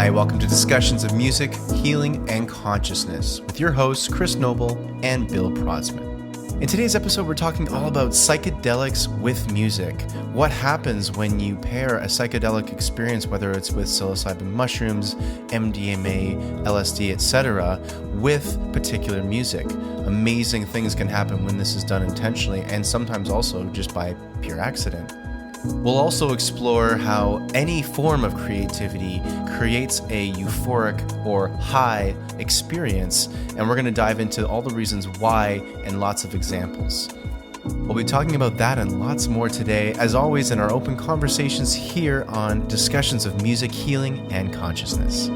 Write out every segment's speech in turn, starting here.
Hi, welcome to Discussions of Music, Healing, and Consciousness with your hosts, Chris Noble and Bill Prosman. In today's episode, we're talking all about psychedelics with music. What happens when you pair a psychedelic experience, whether it's with psilocybin mushrooms, MDMA, LSD, etc., with particular music. Amazing things can happen when this is done intentionally and sometimes also just by pure accident. We'll also explore how any form of creativity creates a euphoric or high experience, and we're going to dive into all the reasons why and lots of examples. We'll be talking about that and lots more today, as always, in our open conversations here on Discussions of Music, Healing, and Consciousness.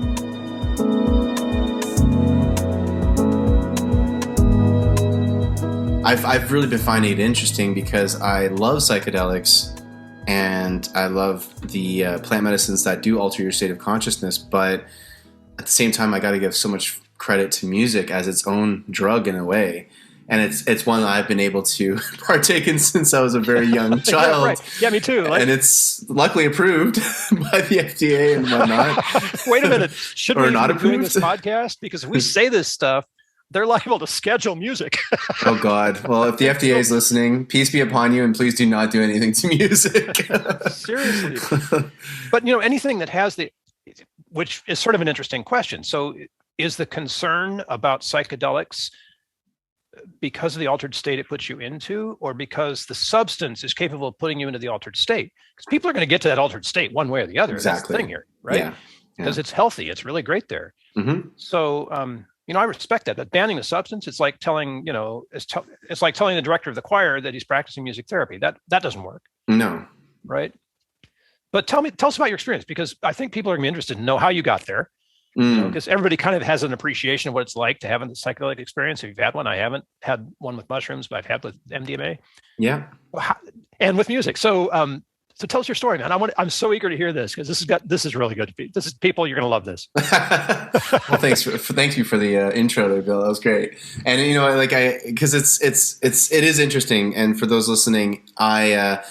I've really been finding it interesting because I love psychedelics and I love the plant medicines that do alter your state of consciousness, but at the same time, I got to give so much credit to music as its own drug in a way. And it's one that I've been able to partake in since I was a very young child. Yeah, right. Yeah, me too. And it's luckily approved by the FDA and whatnot. Wait a minute. Should we not be doing this podcast? Because if we say this stuff, they're liable to schedule music. Oh, God. Well, if the FDA is listening, peace be upon you, and please do not do anything to music. Seriously. But, anything that has which is sort of an interesting question. So is the concern about psychedelics because of the altered state it puts you into, or because the substance is capable of putting you into the altered state? Because people are going to get to that altered state one way or the other. Exactly. That's the thing here, right? Yeah. Because it's healthy. It's really great there. Mm-hmm. So, I respect that. But banning the substance, it's like telling, it's like telling the director of the choir that he's practicing music therapy. That doesn't work. No. Right. But tell us about your experience, because I think people are going to be interested to know how you got there. Because everybody kind of has an appreciation of what it's like to have a psychedelic experience. If you've had one, I haven't had one with mushrooms, but I've had with MDMA. Yeah. And with music. So, so tell us your story, man. I'm so eager to hear this, because this is really good. This is people, you're going to love this. Well, thank you for the intro there, Bill. That was great. And because it is interesting. And for those listening, I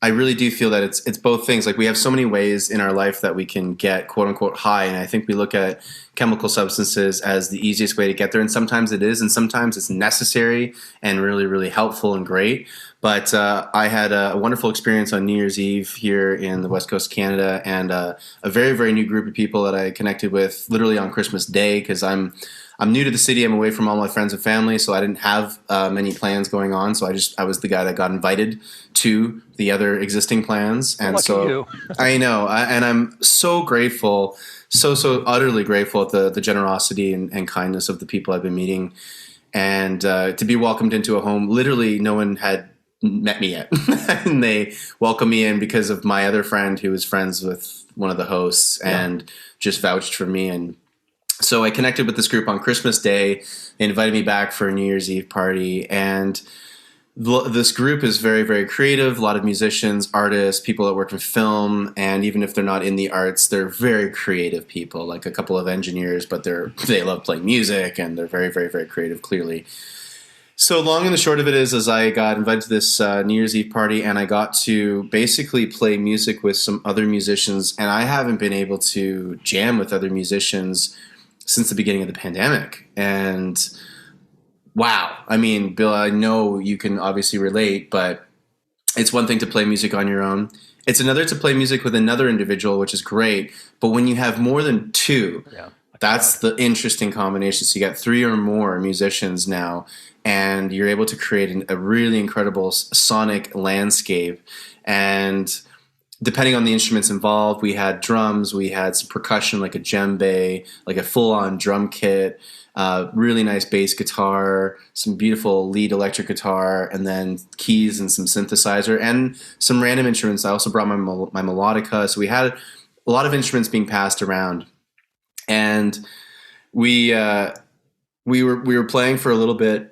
really do feel that it's both things. Like, we have so many ways in our life that we can get quote unquote high. And I think we look at chemical substances as the easiest way to get there. And sometimes it is, and sometimes it's necessary and really, really helpful and great. But I had a wonderful experience on New Year's Eve here in the West Coast of Canada, and a very, very new group of people that I connected with literally on Christmas Day, because I'm new to the city. I'm away from all my friends and family, so I didn't have many plans going on. So I was the guy that got invited to the other existing plans. And lucky so you. I know, and I'm so grateful, so utterly grateful at the generosity and kindness of the people I've been meeting, and to be welcomed into a home. Literally, no one had met me yet, and they welcomed me in because of my other friend who was friends with one of the hosts and just vouched for me. And so I connected with this group on Christmas Day. They invited me back for a New Year's Eve party, and this group is very, very creative. A lot of musicians, artists, people that work in film, and even if they're not in the arts, they're very creative people, like a couple of engineers, but they love playing music, and they're very, very, very creative, clearly. So long and the short of it is I got invited to this New Year's Eve party, and I got to basically play music with some other musicians, and I haven't been able to jam with other musicians since the beginning of the pandemic. And wow, I mean, Bill, I know you can obviously relate, but it's one thing to play music on your own. It's another to play music with another individual, which is great. But when you have more than two, that's the interesting combination. So you got three or more musicians now, and you're able to create a really incredible sonic landscape. And depending on the instruments involved, we had drums, we had some percussion like a djembe, like a full-on drum kit, really nice bass guitar, some beautiful lead electric guitar, and then keys and some synthesizer, and some random instruments. I also brought my melodica. So we had a lot of instruments being passed around. And we were playing for a little bit,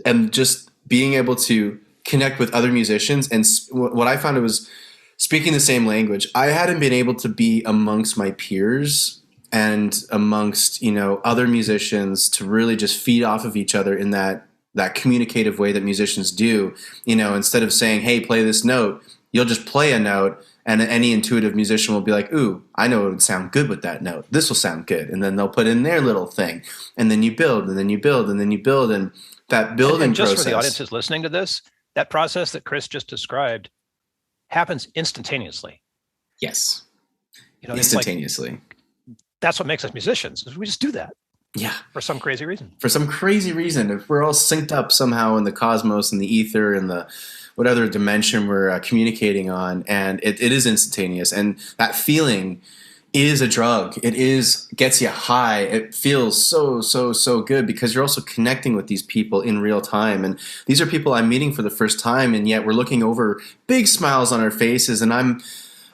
and just being able to connect with other musicians. And what I found, it was speaking the same language. I hadn't been able to be amongst my peers and amongst, other musicians to really just feed off of each other in that communicative way that musicians do. Instead of saying, hey, play this note, you'll just play a note And any intuitive musician will be like, ooh, I know it would sound good with that note. This will sound good. And then they'll put in their little thing. And then you build, and then you build, and then you build. And that building and just process. For the audiences listening to this, that process that Chris just described happens instantaneously. Yes. Instantaneously. Like, that's what makes us musicians, is we just do that. Yeah. For some crazy reason. For some crazy reason. If we're all synced up somehow in the cosmos and the ether and the what other dimension we're communicating on, and it is instantaneous. And that feeling is a drug. It gets you high. It feels so good because you're also connecting with these people in real time. And these are people I'm meeting for the first time, and yet we're looking over big smiles on our faces. And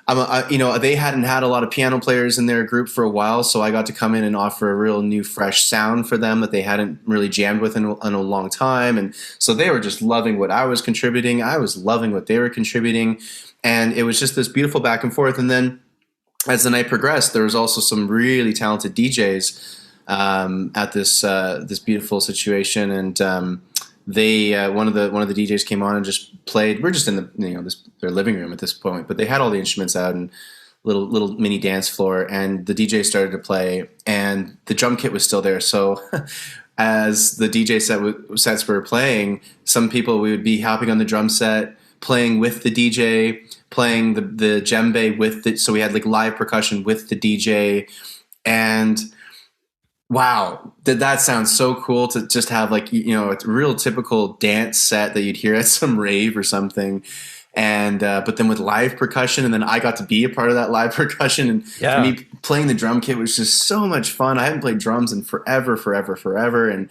they hadn't had a lot of piano players in their group for a while, so I got to come in and offer a real new, fresh sound for them that they hadn't really jammed with in a long time. And so they were just loving what I was contributing. I was loving what they were contributing. And it was just this beautiful back and forth. And then as the night progressed, there was also some really talented DJs at this beautiful situation. And they one of the DJs came on and just played. We're just in their living room at this point, but they had all the instruments out and little mini dance floor, and the DJ started to play, and the drum kit was still there. So as the DJ sets were playing, some people, we would be hopping on the drum set, playing with the DJ, playing the djembe with it. So we had like live percussion with the DJ, and wow, did that sound so cool to just have like, a real typical dance set that you'd hear at some rave or something. And, but then with live percussion, and then I got to be a part of that live percussion, and for me playing the drum kit was just so much fun. I haven't played drums in forever. And,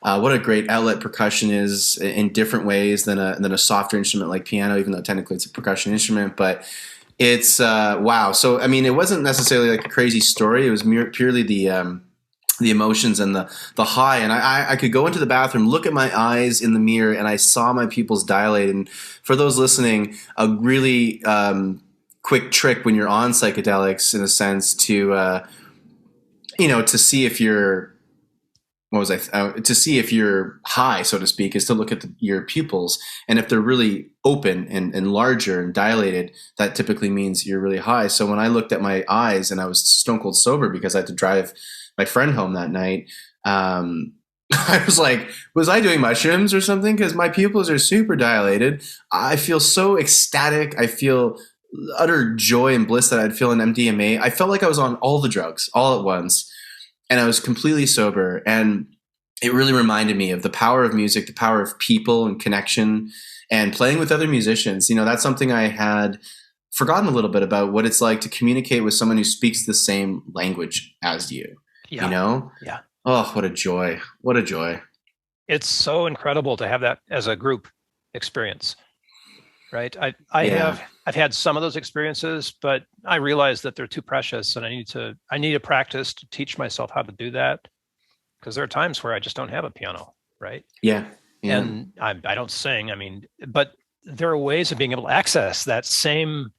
what a great outlet percussion is in different ways than a softer instrument like piano, even though technically it's a percussion instrument, but it's, wow. So, I mean, it wasn't necessarily like a crazy story. It was purely the emotions and the high. And I could go into the bathroom, look at my eyes in the mirror, and I saw my pupils dilate. And for those listening, a really quick trick when you're on psychedelics, in a sense, to see if you're to see if you're high, so to speak, is to look at your pupils. And if they're really open and larger and dilated, that typically means you're really high. So when I looked at my eyes and I was stone cold sober because I had to drive my friend home that night, I was like, was I doing mushrooms or something? Because my pupils are super dilated. I feel so ecstatic. I feel utter joy and bliss that I'd feel in MDMA. I felt like I was on all the drugs all at once, and I was completely sober. And it really reminded me of the power of music, the power of people and connection, and playing with other musicians. That's something I had forgotten a little bit about, what it's like to communicate with someone who speaks the same language as you. Yeah. Yeah. Oh, what a joy. What a joy. It's so incredible to have that as a group experience, right? I've had some of those experiences, but I realize that they're too precious, and I need to practice to teach myself how to do that, because there are times where I just don't have a piano, right? Yeah. And I don't sing. But there are ways of being able to access that same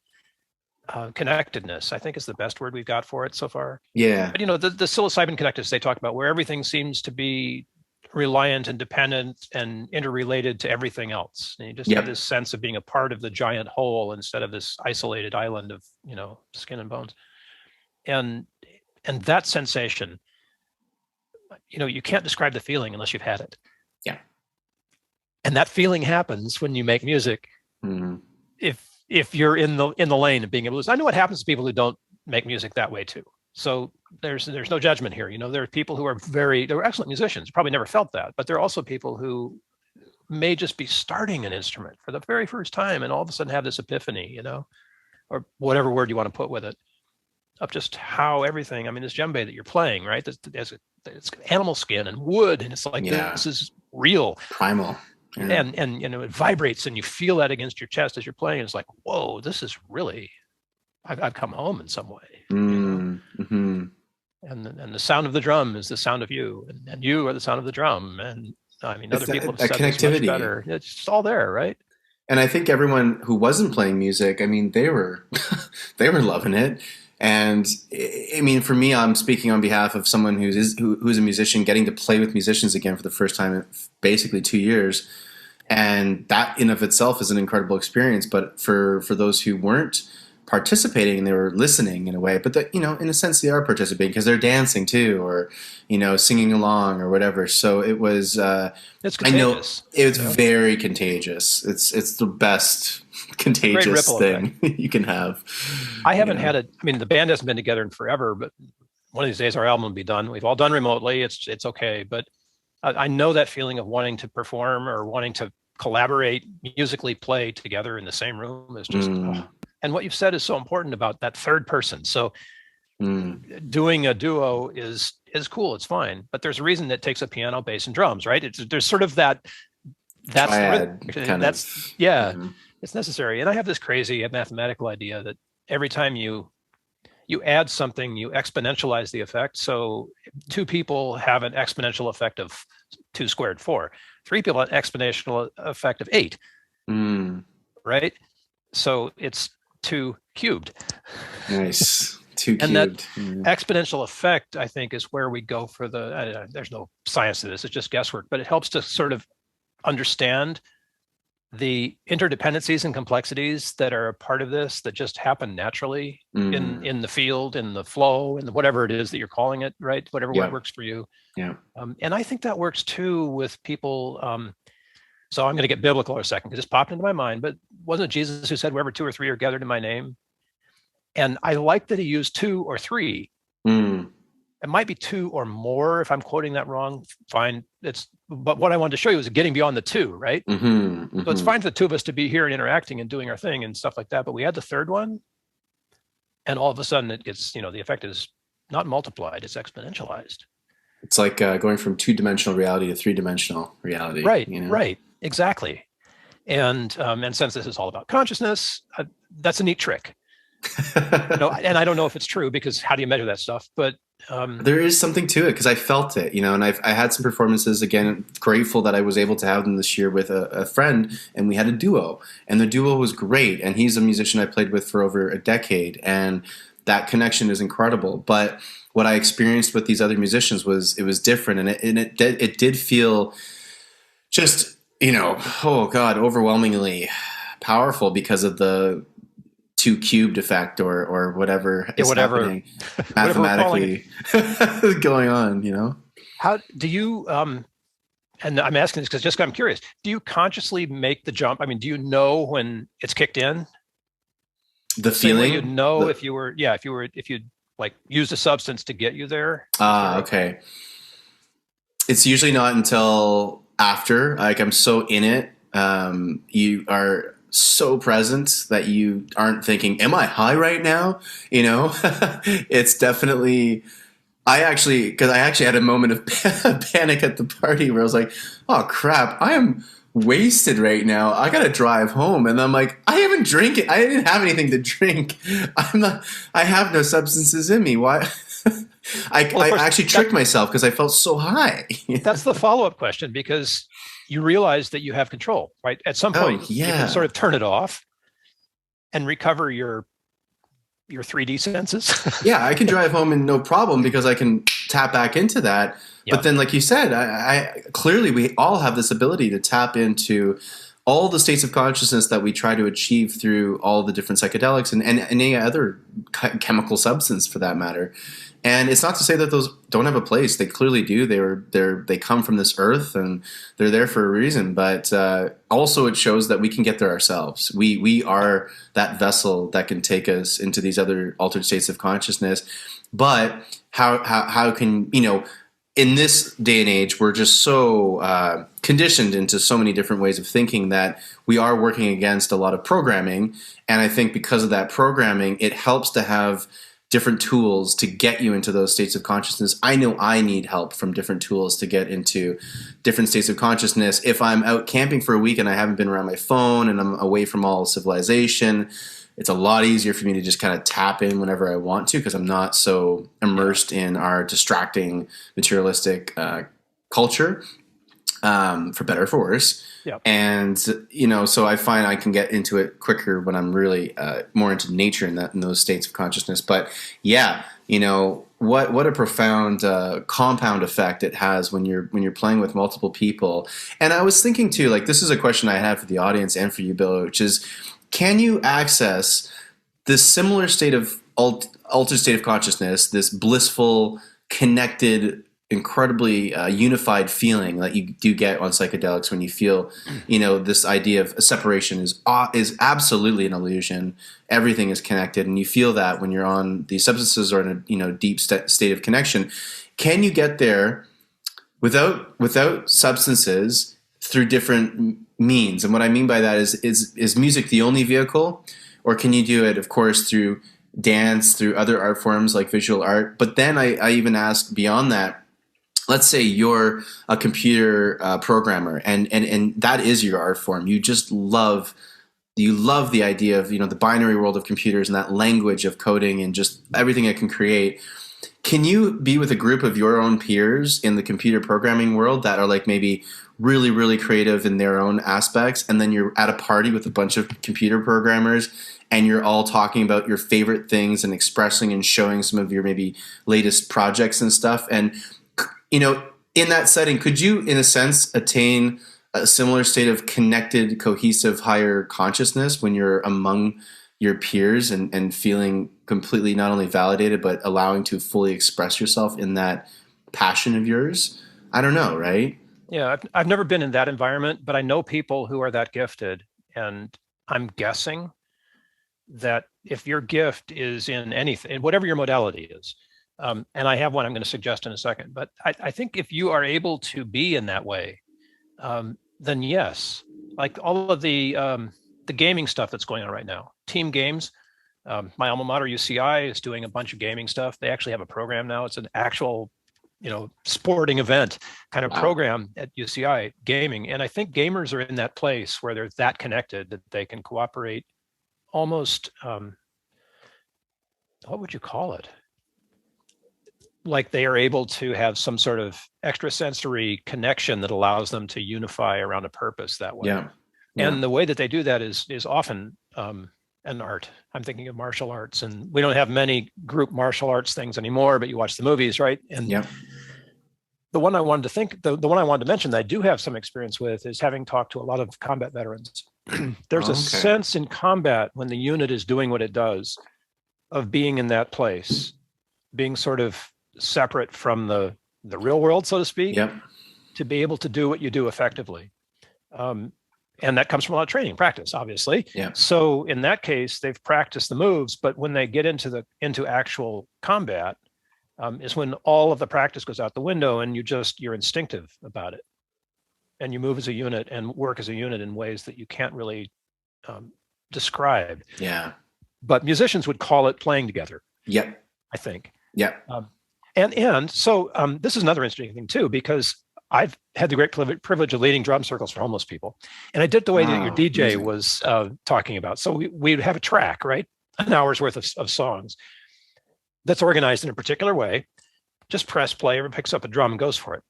connectedness, I think, is the best word we've got for it so far. Yeah. But the psilocybin connectedness they talk about, where everything seems to be reliant and dependent and interrelated to everything else. And you just have this sense of being a part of the giant whole instead of this isolated island of, skin and bones. And that sensation, you can't describe the feeling unless you've had it. Yeah. And that feeling happens when you make music. Mm-hmm. If you're in the lane of being able to, I know what happens to people who don't make music that way too. So there's no judgment here. There are people who are they're excellent musicians, probably never felt that, but there are also people who may just be starting an instrument for the very first time and all of a sudden have this epiphany, or whatever word you want to put with it, of just how everything, this djembe that you're playing, right? It's animal skin and wood, and it's like, this is real. Primal. Yeah. And it vibrates, and you feel that against your chest as you're playing. It's like, whoa, this is really, I've come home in some way. Mm-hmm. And the sound of the drum is the sound of you, and you are the sound of the drum. And other people have said connectivity. This much better. It's just all there, right? And I think everyone who wasn't playing music, they were they were loving it. And for me, I'm speaking on behalf of someone who's a musician, getting to play with musicians again for the first time in basically 2 years. And that in of itself is an incredible experience. But for those who weren't participating and they were listening in a way, but that, in a sense they are participating because they're dancing too, or, singing along or whatever. So it was, It's I know contagious. it's very contagious. It's the best contagious thing you can have. I haven't had the band hasn't been together in forever, but one of these days our album will be done. We've all done remotely. It's okay. But I know that feeling of wanting to perform or wanting to collaborate, musically play together in the same room is just, and what you've said is so important about that third person. So doing a duo is cool. It's fine. But there's a reason it takes a piano, bass, and drums, right? There's sort of it's necessary. And I have this crazy mathematical idea that every time you add something, you exponentialize the effect. So 2 people have an exponential effect of 2 squared, 4. 3 people have an exponential effect of 8. Right? So it's 2 cubed. Nice. 2 cubed. And that exponential effect, I think, is where we go for there's no science to this, it's just guesswork, but it helps to sort of understand the interdependencies and complexities that are a part of this that just happen naturally in the field, in the flow, in whatever it is that you're calling it, right? Whatever word works for you. Yeah. And I think that works too with people. So I'm going to get biblical for a second because this popped into my mind, but wasn't it Jesus who said, wherever 2 or 3 are gathered in my name? And I like that he used 2 or 3. It might be 2 or more. If I'm quoting that wrong, fine. But what I wanted to show you is getting beyond the 2, right? So it's fine for the 2 of us to be here and interacting and doing our thing and stuff like that. But we had the third one, and all of a sudden it gets, the effect is not multiplied; it's exponentialized. It's like going from 2-dimensional reality to 3-dimensional reality. Right. Right. Exactly. And since this is all about consciousness, that's a neat trick. And I don't know if it's true because how do you measure that stuff? But there is something to it because I felt it, and I had some performances. Again, grateful that I was able to have them this year with a friend, and we had a duo, and the duo was great. And he's a musician I played with for over a decade, and that connection is incredible. But what I experienced with these other musicians was different, and it did feel just overwhelmingly powerful because of the 2 cubed effect or whatever is happening mathematically going on, How do you, and I'm asking this because I'm curious, do you consciously make the jump? I mean, do you know when it's kicked in? The feeling? If you like used a substance to get you there? Okay. It's usually not until after, like I'm so in it. You are so present that you aren't thinking, am I high right now? It's definitely, I actually had a moment of panic at the party where I was like, oh crap, I am wasted right now. I got to drive home. And I'm like, I haven't drank it. I didn't have anything to drink. I have no substances in me. Why? I actually tricked myself because I felt so high. That's the follow-up question, because you realize that you have control, right? At some point, you can sort of turn it off and recover your 3D senses. Yeah, I can drive home and no problem because I can tap back into that. Yeah. But then, like you said, I clearly we all have this ability to tap into all the states of consciousness that we try to achieve through all the different psychedelics and any other chemical substance for that matter. And it's not to say that those don't have a place. They clearly do. They come from this earth and they're there for a reason. But also it shows that we can get there ourselves. We are that vessel that can take us into these other altered states of consciousness. But how can, in this day and age, we're just so conditioned into so many different ways of thinking that we are working against a lot of programming. And I think because of that programming, it helps to have different tools to get you into those states of consciousness. I know I need help from different tools to get into different states of consciousness. If I'm out camping for a week and I haven't been around my phone and I'm away from all civilization, it's a lot easier for me to just kind of tap in whenever I want to because I'm not so immersed in our distracting materialistic culture, for better or for worse. Yep. And, so I find I can get into it quicker when I'm really more into nature in those states of consciousness. But yeah, what a profound compound effect it has when you're playing with multiple people. And I was thinking too, like this is a question I had for the audience and for you, Bill, which is, can you access this similar state of altered state of consciousness, this blissful, connected, incredibly unified feeling that you do get on psychedelics when you feel, this idea of separation is absolutely an illusion. Everything is connected, and you feel that when you're on these substances or in a deep state of connection. Can you get there without substances through different means? And what I mean by that is music the only vehicle, or can you do it, of course, through dance, through other art forms like visual art? But then I even ask beyond that. Let's say you're a computer programmer, and that is your art form. You just love the idea of the binary world of computers and that language of coding and just everything it can create. Can you be with a group of your own peers in the computer programming world that are like maybe really, really creative in their own aspects, and then you're at a party with a bunch of computer programmers and you're all talking about your favorite things and expressing and showing some of your maybe latest projects and stuff? And in that setting, could you, in a sense, attain a similar state of connected, cohesive, higher consciousness when you're among your peers and feeling completely not only validated, but allowing to fully express yourself in that passion of yours? I don't know, right? Yeah, I've never been in that environment, but I know people who are that gifted. And I'm guessing that if your gift is in anything, whatever your modality is, and I have one I'm going to suggest in a second, but I think if you are able to be in that way, then yes, like all of the gaming stuff that's going on right now, team games. My alma mater, UCI, is doing a bunch of gaming stuff. They actually have a program now. It's an actual, sporting event kind of program at UCI, gaming. And I think gamers are in that place where they're that connected that they can cooperate almost, what would you call it? Like they are able to have some sort of extrasensory connection that allows them to unify around a purpose that way. Yeah. And the way that they do that is often an art. I'm thinking of martial arts, and we don't have many group martial arts things anymore, but you watch the movies, right? And the one I wanted to mention that I do have some experience with is having talked to a lot of combat veterans. There's a sense in combat when the unit is doing what it does of being in that place, being sort of separate from the real world, so to speak, to be able to do what you do effectively. And that comes from a lot of training, practice, obviously. Yeah. So in that case, they've practiced the moves, but when they get into actual combat, is when all of the practice goes out the window and you're instinctive about it. And you move as a unit and work as a unit in ways that you can't really describe. Yeah. But musicians would call it playing together. Yep. I think. Yep. And so this is another interesting thing too, because I've had the great privilege of leading drum circles for homeless people. And I did the way that your DJ was talking about. So we'd have a track, right? An hour's worth of songs that's organized in a particular way. Just press play, everyone picks up a drum and goes for it.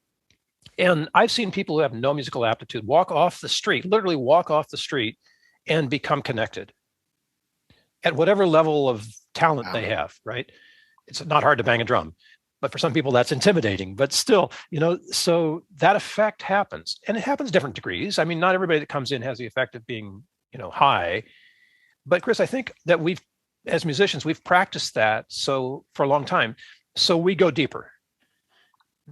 And I've seen people who have no musical aptitude literally walk off the street and become connected at whatever level of talent they have, right? It's not hard to bang a drum, but for some people that's intimidating, but still, so that effect happens, and it happens different degrees. I mean, not everybody that comes in has the effect of being, high, but Chris, I think that as musicians, we've practiced that so for a long time. So we go deeper,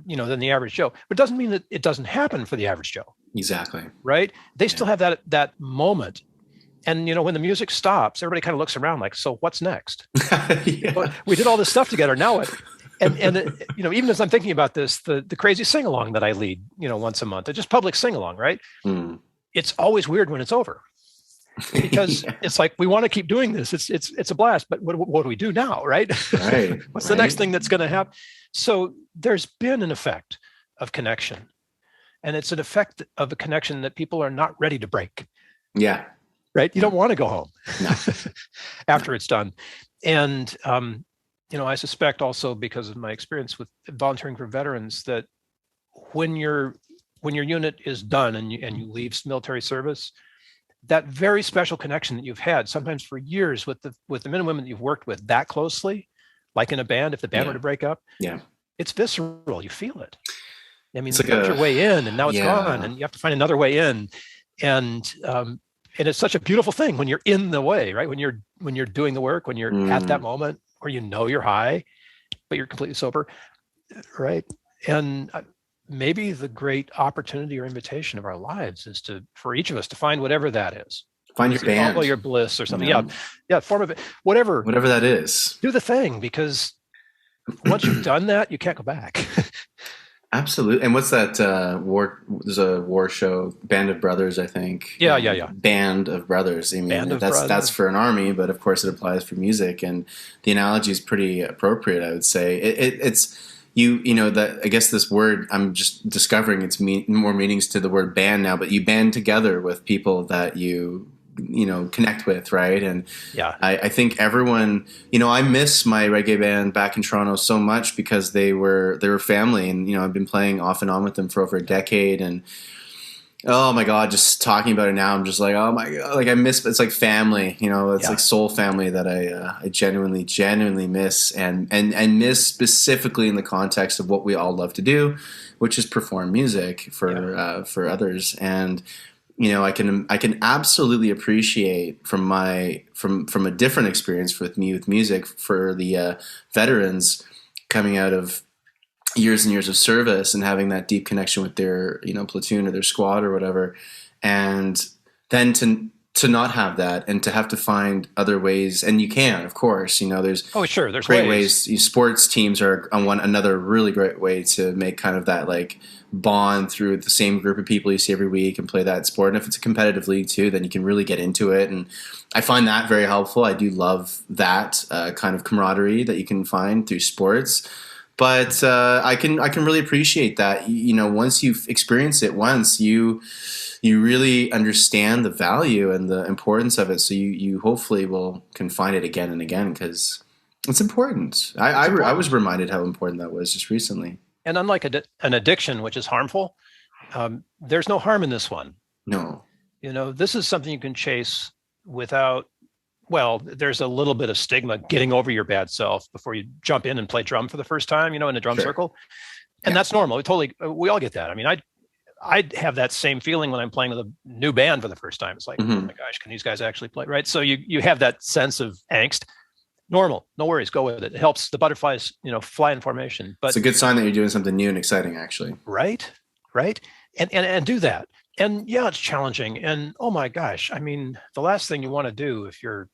than the average Joe, but it doesn't mean that it doesn't happen for the average Joe. Exactly. Right. They still have that moment. And, when the music stops, everybody kind of looks around like, so what's next? We did all this stuff together. Now what? And even as I'm thinking about this, the crazy sing-along that I lead, once a month, it's just public sing-along, right? It's always weird when it's over because it's like, we want to keep doing this. It's a blast, but what do we do now? Right. Right. What's the next thing that's going to happen? So there's been an effect of connection, and it's an effect of a connection that people are not ready to break. Yeah. Right. You don't want to go home No. after it's done. And, I suspect also because of my experience with volunteering for veterans that when your unit is done and you leave military service, that very special connection that you've had sometimes for years with the men and women that you've worked with that closely, like in a band, if the band were to break up, it's visceral. You feel it. I mean, you got your way in and now it's gone and you have to find another way in. And And it's such a beautiful thing when you're in the way, right? When you're doing the work, when you're at that moment where you know you're high, but you're completely sober, right? And maybe the great opportunity or invitation of our lives is for each of us to find whatever that is. Find your band, all your bliss or something. You know? Yeah, form of it, whatever that is. Do the thing, because once you've done that, you can't go back. Absolutely. And what's that war? There's a war show, Band of Brothers, I think. Yeah. Band of Brothers. I mean, that's for an army, but of course it applies for music. And the analogy is pretty appropriate, I would say. It's that, I guess this word, I'm just discovering its more meanings to the word band now, but you band together with people that you connect with, right? And yeah, I think everyone, I miss my reggae band back in Toronto so much because they were family, and I've been playing off and on with them for over a decade, and oh my God, just talking about it now, I'm just like, oh my God, like I miss, it's like family, it's like soul family that I genuinely miss, and miss specifically in the context of what we all love to do, which is perform music for others. And I can absolutely appreciate from a different experience with music for the veterans coming out of years and years of service and having that deep connection with their platoon or their squad or whatever, and then to not have that and to have to find other ways. And you can, of course, there's great ways. Sports teams are another really great way to make kind of that like bond through the same group of people you see every week and play that sport. And if it's a competitive league too, then you can really get into it. And I find that very helpful. I do love that kind of camaraderie that you can find through sports. But I can really appreciate that. Once you've experienced it once, you really understand the value and the importance of it. So you hopefully can find it again and again, because it's important. I was reminded how important that was just recently. And unlike an addiction, which is harmful, there's no harm in this one. No. This is something you can chase without, there's a little bit of stigma getting over your bad self before you jump in and play drum for the first time, in a drum circle. And that's normal. We all get that. I mean, I'd have that same feeling when I'm playing with a new band for the first time. It's like, oh my gosh, can these guys actually play? Right. So you have that sense of angst. Normal, no worries, go with it. It helps the butterflies, fly in formation. But it's a good sign that you're doing something new and exciting, actually. Right. And do that. And yeah, it's challenging. And oh my gosh, I mean, the last thing you want to do if you're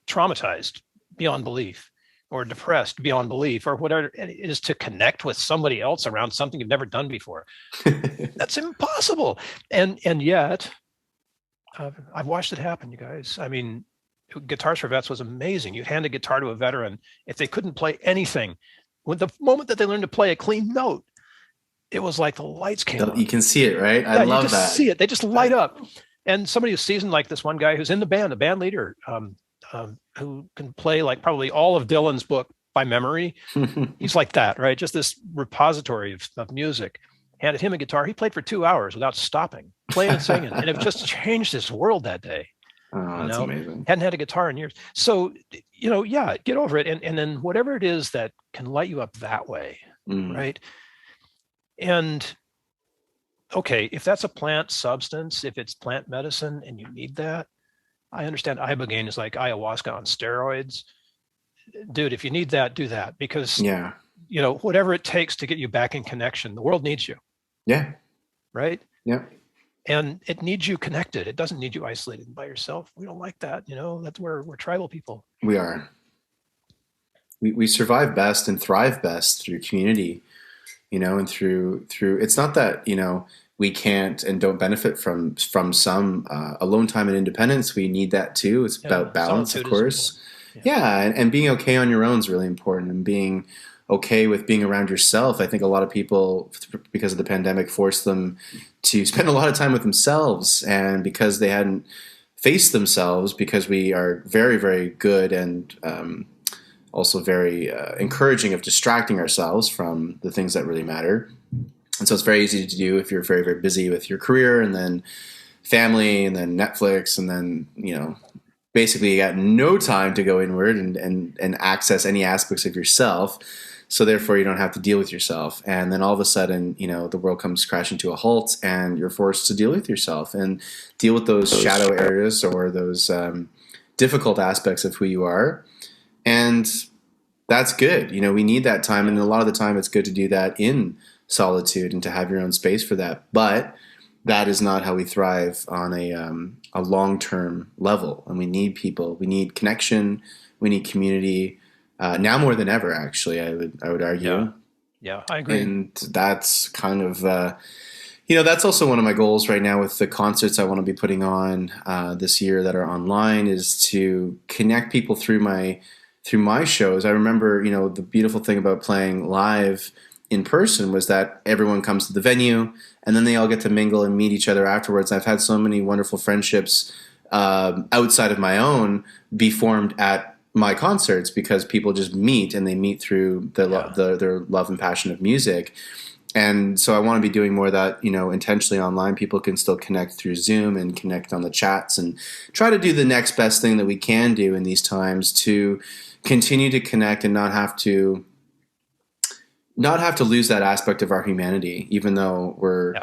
traumatized beyond belief or depressed beyond belief or whatever it is to connect with somebody else around something you've never done before. That's impossible. And yet, I've watched it happen, you guys. I mean, Guitars for Vets was amazing. You hand a guitar to a veteran. If they couldn't play anything, with the moment that they learned to play a clean note, it was like the lights came on. You can see it, right? I love that. You just see it. They just light up. And somebody who's seasoned, like this one guy who's in the band, a band leader, who can play like probably all of Dylan's book by memory. He's like that, right? Just this repository of music. Handed him a guitar. He played for 2 hours without stopping, playing and singing. And it just changed his world that day. Oh, that's amazing. Hadn't had a guitar in years. So, get over it. And then whatever it is that can light you up that way, right? And okay, if that's a plant substance, if it's plant medicine and you need that, I understand ibogaine is like ayahuasca on steroids. Dude, if you need that, do that, because whatever it takes to get you back in connection, the world needs you. Yeah. Right? Yeah. And it needs you connected. It doesn't need you isolated by yourself. We don't like that. That's where we're tribal people. We are. We survive best and thrive best through community, and through it's not that, we can't and don't benefit from some alone time and independence. We need that too. It's about balance, of course. And being okay on your own is really important, and being okay with being around yourself. I think a lot of people, because of the pandemic, forced them to spend a lot of time with themselves, and because they hadn't faced themselves, because we are very, very good and also very encouraging of distracting ourselves from the things that really matter. And so it's very easy to do if you're very, very busy with your career and then family and then Netflix and then, basically you got no time to go inward and access any aspects of yourself. So therefore, you don't have to deal with yourself. And then all of a sudden, the world comes crashing to a halt, and you're forced to deal with yourself and deal with those shadow areas or those difficult aspects of who you are. And that's good. We need that time. And a lot of the time, it's good to do that in solitude and to have your own space for that. But that is not how we thrive on a long-term level. And we need people. We need connection. We need community. Now more than ever, actually, I would argue. Yeah, I agree. And that's kind of, that's also one of my goals right now with the concerts I want to be putting on this year that are online, is to connect people through my shows. I remember, the beautiful thing about playing live in person was that everyone comes to the venue and then they all get to mingle and meet each other afterwards. I've had so many wonderful friendships outside of my own be formed at my concerts because people just meet, and they meet through their love and passion of music. And so I want to be doing more of that, intentionally online. People can still connect through Zoom and connect on the chats and try to do the next best thing that we can do in these times to continue to connect and not have to lose that aspect of our humanity, even though we're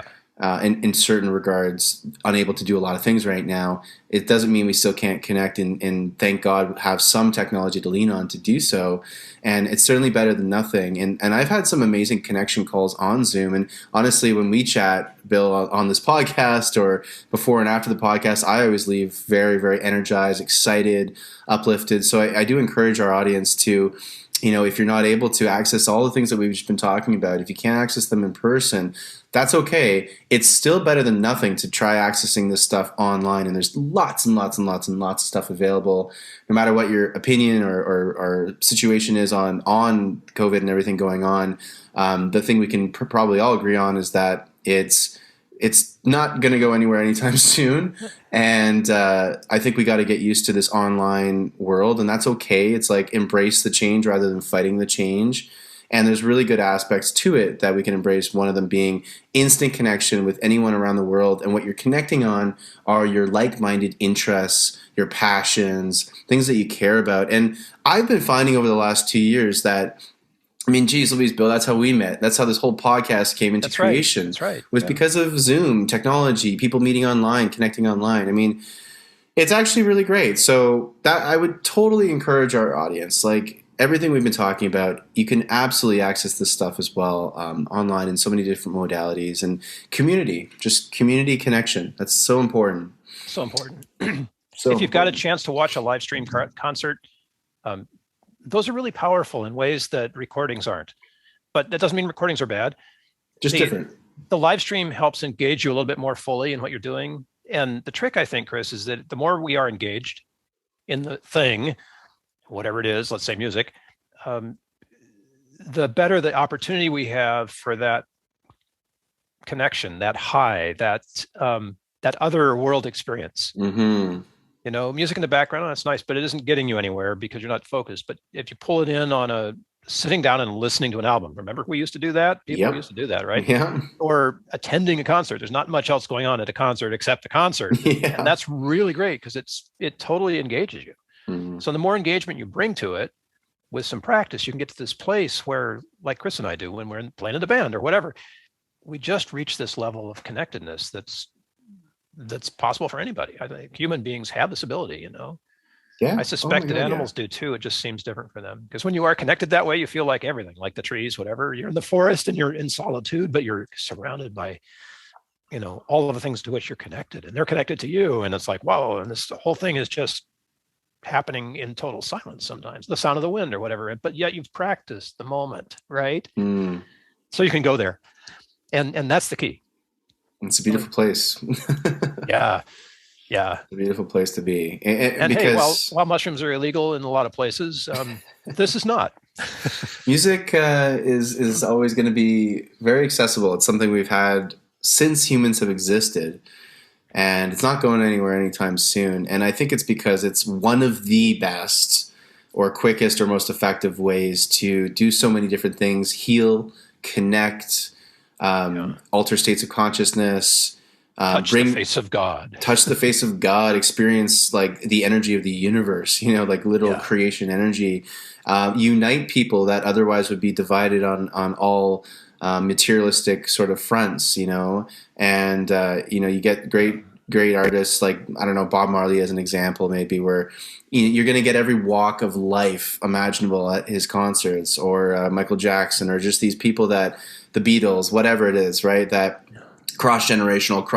in certain regards unable to do a lot of things right now. It doesn't mean we still can't connect and thank God have some technology to lean on to do so. And it's certainly better than nothing. And I've had some amazing connection calls on Zoom. And honestly, when we chat, Bill, on this podcast or before and after the podcast, I always leave very, very energized, excited, uplifted. So I do encourage our audience to, if you're not able to access all the things that we've just been talking about, if you can't access them in person, that's okay. It's still better than nothing to try accessing this stuff online. And there's lots and lots and lots and lots of stuff available, no matter what your opinion or situation is on COVID and everything going on. The thing we can probably all agree on is that it's not going to go anywhere anytime soon. And I think we got to get used to this online world, and that's okay. It's like embrace the change rather than fighting the change. And there's really good aspects to it that we can embrace, one of them being instant connection with anyone around the world. And what you're connecting on are your like-minded interests, your passions, things that you care about. And I've been finding over the last 2 years that, geez Louise, Bill, that's how we met. That's how this whole podcast came into creation. That's right. Was because of Zoom, technology, people meeting online, connecting online. It's actually really great. So that I would totally encourage our audience, like everything we've been talking about, you can absolutely access this stuff as well online in so many different modalities, and community connection. That's so important. So important. If you've got a chance to watch a live stream concert, those are really powerful in ways that recordings aren't. But that doesn't mean recordings are bad. Just different. The live stream helps engage you a little bit more fully in what you're doing. And the trick, I think, Chris, is that the more we are engaged in the thing, whatever it is, let's say music, the better the opportunity we have for that connection, that high, that other world experience. Mm-hmm. Music in the background, that's nice, but it isn't getting you anywhere because you're not focused. But if you pull it in on sitting down and listening to an album, remember we used to do that? People used to do that, right? Yeah. Or attending a concert. There's not much else going on at a concert except the concert. Yeah. And that's really great because it totally engages you. Mm-hmm. So the more engagement you bring to it, with some practice, you can get to this place where, like Chris and I do when we're playing in the band or whatever, we just reach this level of connectedness that's possible for anybody. I think human beings have this ability, Yeah. I suspect that animals do too. It just seems different for them. Because when you are connected that way, you feel like everything, like the trees, whatever. You're in the forest and you're in solitude, but you're surrounded by, all of the things to which you're connected, and they're connected to you. And it's like, whoa, and the whole thing is just happening in total silence sometimes, the sound of the wind or whatever, but yet you've practiced the moment, right? So you can go there. And that's the key. It's a beautiful place. Yeah. It's a beautiful place to be. And because, hey, while mushrooms are illegal in a lot of places, this is not. Music is always going to be very accessible. It's something we've had since humans have existed. And it's not going anywhere anytime soon. And I think it's because it's one of the best or quickest or most effective ways to do so many different things: heal, connect, alter states of consciousness, Touch the face of God. Touch the face of God, experience like the energy of the universe, like literal creation energy, unite people that otherwise would be divided on all materialistic sort of fronts, and you get great artists like, I don't know, Bob Marley as an example, maybe, where you're going to get every walk of life imaginable at his concerts, or Michael Jackson, or just these people that the Beatles, whatever it is, right? That cross-generational,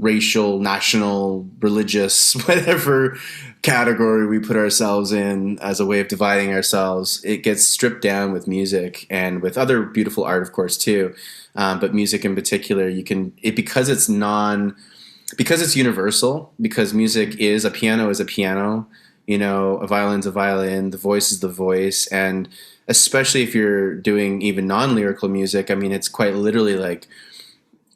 racial, national, religious, whatever category we put ourselves in as a way of dividing ourselves, it gets stripped down with music and with other beautiful art, of course, too. But music in particular, because it's universal, because music is a piano, a violin's a violin, the voice is the voice. And especially if you're doing even non-lyrical music, it's quite literally like,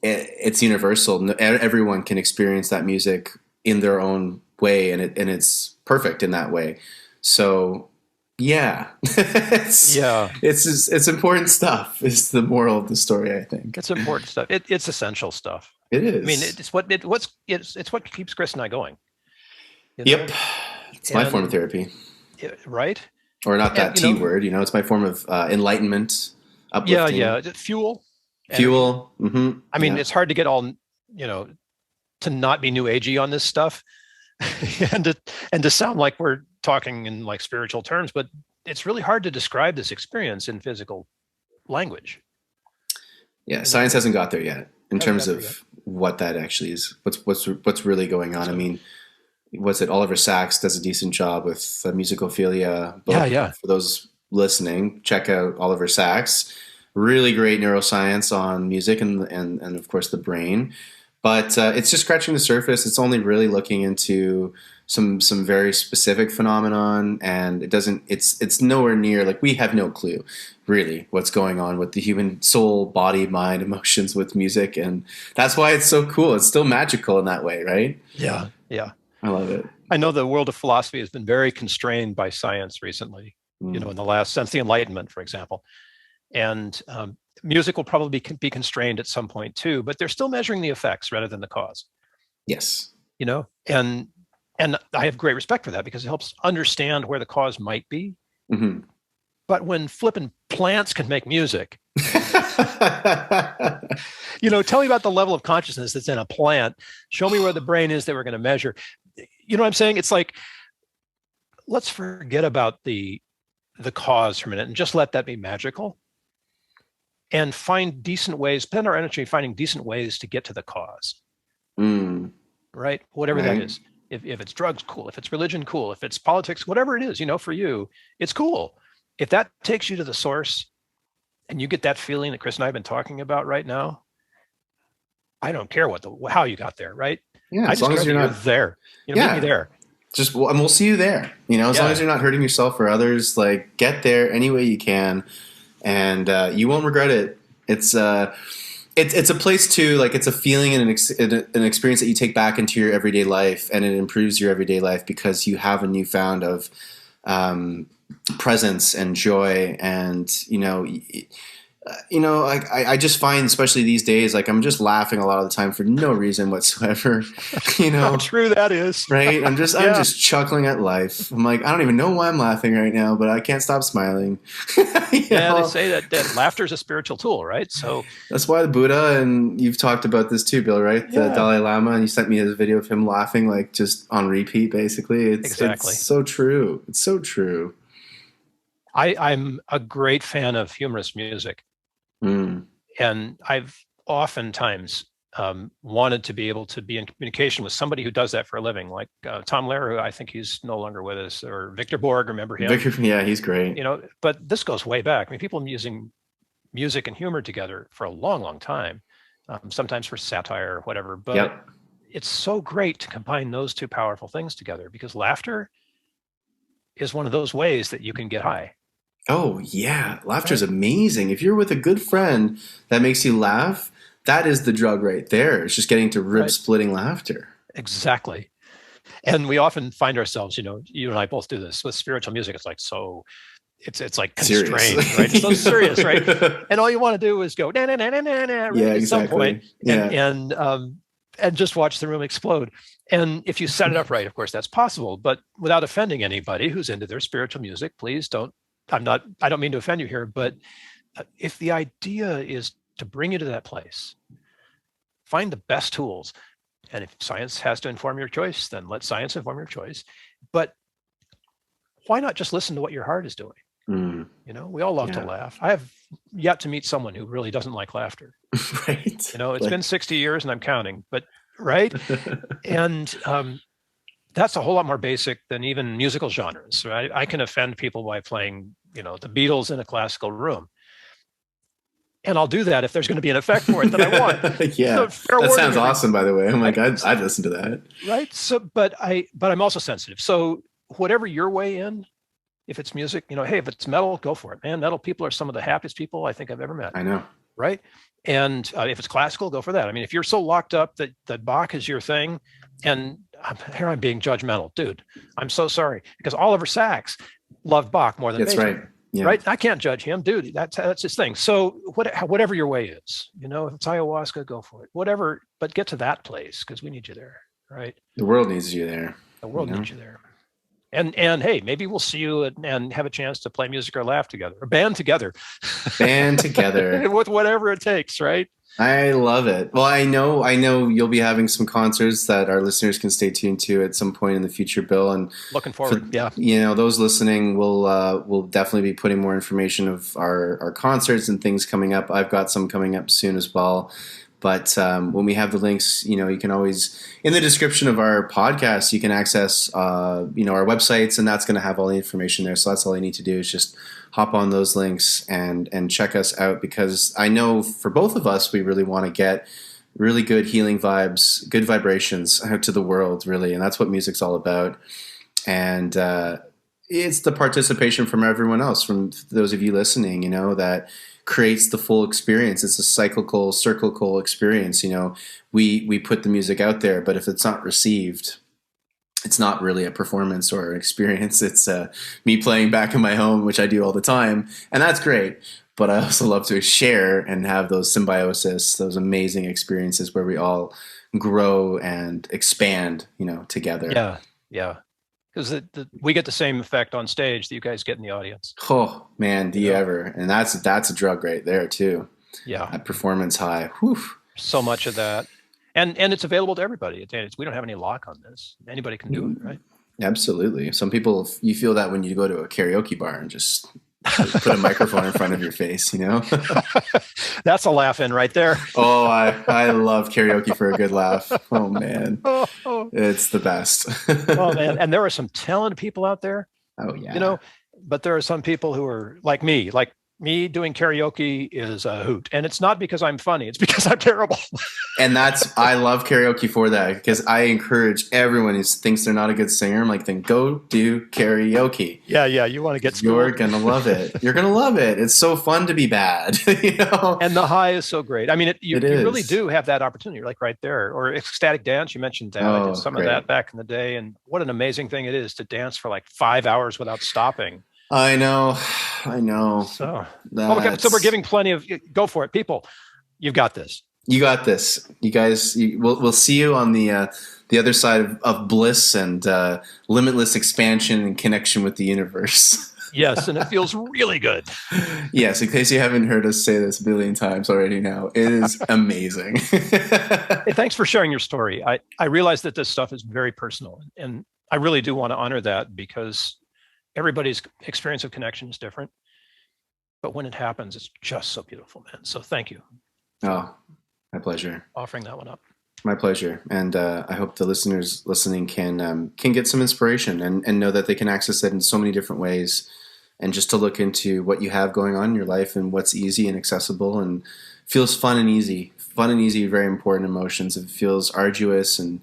it's universal. Everyone can experience that music in their own way, and it's perfect in that way. So, yeah, it's important stuff. Is the moral of the story? I think it's important stuff. It's essential stuff. It is. It's what keeps Chris and I going. Yep, it's my form of therapy. Right. Or not that T word. It's my form of enlightenment. Uplifting. Yeah. Fuel. Fuel. Mm-hmm. It's hard to get all, to not be new agey on this stuff and to sound like we're talking in like spiritual terms, but it's really hard to describe this experience in physical language. Yeah. Science hasn't got there yet in terms of what that actually is. What's really going on. What's it? Oliver Sacks does a decent job with the musicophilia book. Yeah. For those listening, check out Oliver Sacks. Really great neuroscience on music and of course the brain, but it's just scratching the surface. It's only really looking into some very specific phenomenon, and it's nowhere near, like, we have no clue really what's going on with the human soul, body, mind, emotions with music, and that's why it's so cool. It's still magical in that way, right? Yeah. I love it. I know the world of philosophy has been very constrained by science recently. In the last, since the Enlightenment, for example. And music will probably be constrained at some point too, but they're still measuring the effects rather than the cause. Yes. And I have great respect for that, because it helps understand where the cause might be. Mm-hmm. But when flipping plants can make music, tell me about the level of consciousness that's in a plant. Show me where the brain is that we're going to measure. You know what I'm saying? It's like, let's forget about the cause for a minute and just let that be magical, and find decent ways, spend our energy finding decent ways to get to the cause. Right? Whatever that is. If it's drugs, cool. If it's religion, cool. If it's politics, whatever it is, for you, it's cool. If that takes you to the source and you get that feeling that Chris and I have been talking about right now, I don't care how you got there, right? Yeah, as long as you're not there. Meet me there. And we'll see you there. As long as you're not hurting yourself or others, like, get there any way you can, and you won't regret it. It's a place too, like, it's a feeling and an experience that you take back into your everyday life, and it improves your everyday life because you have a newfound of presence and joy, and I just find, especially these days, like, I'm just laughing a lot of the time for no reason whatsoever. How true that is, right? I'm just chuckling at life. I'm like, I don't even know why I'm laughing right now, but I can't stop smiling. They say that laughter is a spiritual tool, right? So that's why the Buddha, and you've talked about this too, Bill, right? The Dalai Lama, and you sent me a video of him laughing, like, just on repeat, basically. It's so true. It's so true. I'm a great fan of humorous music. And I've oftentimes wanted to be able to be in communication with somebody who does that for a living, like Tom Lehrer, who I think he's no longer with us, or Victor Borg, remember him? Yeah, he's great. But this goes way back. People have been using music and humor together for a long, long time, sometimes for satire or whatever. But it's so great to combine those two powerful things together, because laughter is one of those ways that you can get high. Oh, yeah. Laughter is amazing. If you're with a good friend that makes you laugh, that is the drug right there. It's just getting to rib-splitting laughter. Exactly. And we often find ourselves, you and I both do this with spiritual music. It's like so it's like Serious. constrained, right? It's so serious, right? And all you want to do is go na na na na na na right, at some point, and just watch the room explode. And if you set it up right, of course, that's possible. But without offending anybody who's into their spiritual music, please don't. I don't mean to offend you here, but if the idea is to bring you to that place, find the best tools. And if science has to inform your choice, then let science inform your choice. But why not just listen to what your heart is doing? You know, we all love to laugh. I have yet to meet someone who really doesn't like laughter. Right. You know, it's been 60 years and I'm counting, but right. And that's a whole lot more basic than even musical genres, right? I can offend people by playing, you know, the Beatles in a classical room. And I'll do that if there's going to be an effect for it that I want. Yeah, so that sounds awesome, by the way. I'm like, I'd listen to that. Right. So, but I'm also sensitive. So whatever your way in, if it's music, you know, hey, if it's metal, go for it, man. Metal people are some of the happiest people I think I've ever met. I know. Right. And if it's classical, go for that. I mean, if you're so locked up that Bach is your thing, and here I'm being judgmental, dude, I'm so sorry, because Oliver Sacks loved Bach more than Beethoven. Right. Yeah. Right. I can't judge him, dude. That's his thing. So whatever your way is, you know, if it's ayahuasca, go for it, whatever, but get to that place because we need you there. Right. The world needs you there. The world needs you there. And hey, maybe we'll see you and have a chance to play music or laugh together or band together. Band together. With whatever it takes, right? I love it. Well, I know you'll be having some concerts that our listeners can stay tuned to at some point in the future, Bill. And looking forward. Yeah. You know, those listening will definitely be putting more information of our concerts and things coming up. I've got some coming up soon as well. But when we have the links, you know, you can always, in the description of our podcast, you can access, you know, our websites, and that's going to have all the information there. So that's all you need to do is just hop on those links and check us out, because I know for both of us, we really want to get really good healing vibes, good vibrations out to the world, really. And that's what music's all about. And it's the participation from everyone else, from those of you listening, you know, that creates the full experience. It's a cyclical experience. You know, we put the music out there, but if it's not received, it's not really a performance or an experience. It's me playing back in my home, which I do all the time, and that's great. But I also love to share and have those symbiosis, those amazing experiences where we all grow and expand, you know, together. Yeah. Because we get the same effect on stage that you guys get in the audience. Oh man, do you ever? And that's a drug right there too. Yeah, that performance high. Whew. So much of that, and it's available to everybody. We don't have any lock on this. Anybody can do it, right? Absolutely. Some people, you feel that when you go to a karaoke bar and just put a microphone in front of your face, you know? That's a laugh in right there. Oh, I love karaoke for a good laugh. Oh man, it's the best. Oh man, and there are some talented people out there. Oh yeah. You know, but there are some people who are like me doing karaoke is a hoot, and it's not because I'm funny, it's because I'm terrible. And I love karaoke for that, because I encourage everyone who thinks they're not a good singer, I'm like, then go do karaoke. Yeah, you want to get schooled. You're gonna love it. You're gonna love it. It's so fun to be bad, you know. And the high is so great. I mean, you really do have that opportunity. You're like right there. Or ecstatic dance, you mentioned that. I did some of that back in the day, and what an amazing thing it is to dance for like 5 hours without stopping. I know. So we're giving plenty of, go for it, people. You've got this. You got this. You guys. We'll see you on the other side of bliss and limitless expansion and connection with the universe. Yes, and it feels really good. Yes, in case you haven't heard us say this a billion times already now, it is amazing. Hey, thanks for sharing your story. I realize that this stuff is very personal, and I really do want to honor that, because everybody's experience of connection is different. But when it happens, it's just so beautiful, man. So thank you. Oh, my pleasure. Offering that one up. My pleasure. And I hope the listeners listening can get some inspiration and know that they can access it in so many different ways, and just to look into what you have going on in your life and what's easy and accessible and feels fun and easy. Fun and easy, very important emotions. If it feels arduous and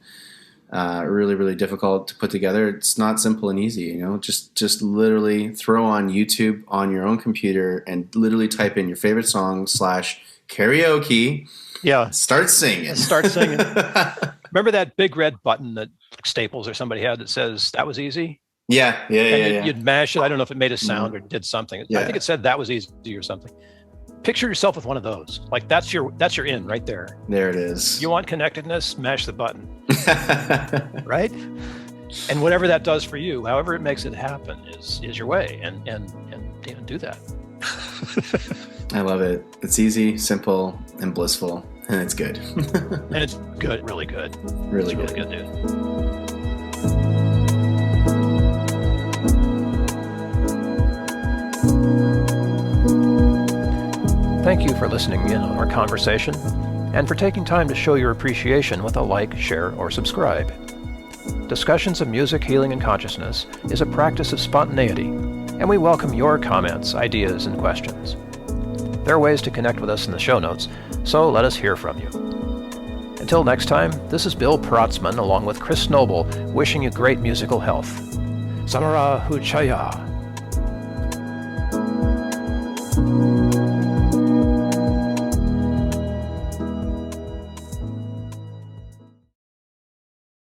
really, really difficult to put together, it's not simple and easy, you know. Just literally throw on YouTube on your own computer and literally type in your favorite song / karaoke. Yeah. Start singing. Remember that big red button that Staples or somebody had that says that was easy? And you'd mash it. I don't know if it made a sound or did something. I think it said that was easy or something. Picture yourself with one of those. Like that's your in right there. There it is. You want connectedness? Mash the button. Right? And whatever that does for you, however it makes it happen, is your way. And do that. I love it. It's easy, simple, and blissful, and it's good. And it's good, really good. Really good, dude. Thank you for listening in on our conversation and for taking time to show your appreciation with a like, share, or subscribe. Discussions of music, healing, and consciousness is a practice of spontaneity, and we welcome your comments, ideas, and questions. There are ways to connect with us in the show notes, so let us hear from you. Until next time, this is Bill Protzman along with Chris Noble wishing you great musical health. Samara Huchaya.